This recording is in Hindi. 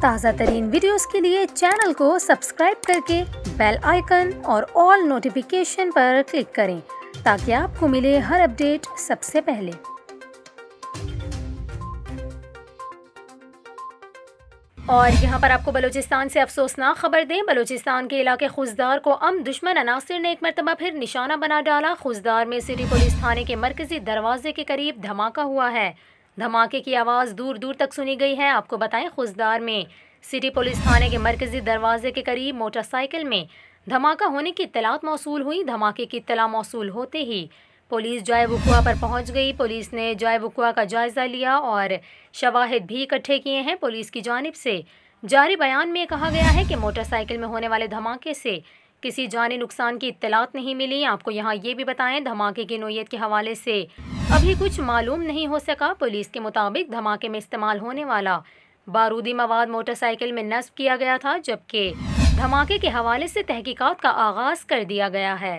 ताज़ा तरीन वीडियोस के लिए चैनल को सब्सक्राइब करके बेल आइकन और ऑल नोटिफिकेशन पर क्लिक करें ताकि आपको मिले हर अपडेट सबसे पहले। और यहाँ पर आपको बलूचिस्तान से अफसोसनाक खबर दें। बलूचिस्तान के इलाके खुजदार को दुश्मन अनासिर ने एक मरतबा फिर निशाना बना डाला। खुजदार में सिटी पुलिस थाने के मरकजी दरवाजे के करीब धमाका हुआ है। धमाके की आवाज़ दूर दूर तक सुनी गई है। आपको बताएं, खुजदार में सिटी पुलिस थाने के मरकजी दरवाजे के करीब मोटरसाइकिल में धमाका होने की इत्तलात मौसूल हुई। धमाके की इत्तला मौसूल होते ही पुलिस जाए वक़ुआ पर पहुंच गई। पुलिस ने जाए वक़ुआ का जायज़ा लिया और शवाहिद भी इकट्ठे किए हैं। पुलिस की जानिब से जारी बयान में कहा गया है कि मोटरसाइकिल में होने वाले धमाके से किसी जानी नुकसान की इत्तलात नहीं मिली। आपको यहाँ ये भी बताएं, धमाके की नोयत के हवाले से अभी कुछ मालूम नहीं हो सका। पुलिस के मुताबिक धमाके में इस्तेमाल होने वाला बारूदी मवाद मोटरसाइकिल में नस्ब किया गया था, जबकि धमाके के हवाले से तहकीकात का आगाज़ कर दिया गया है।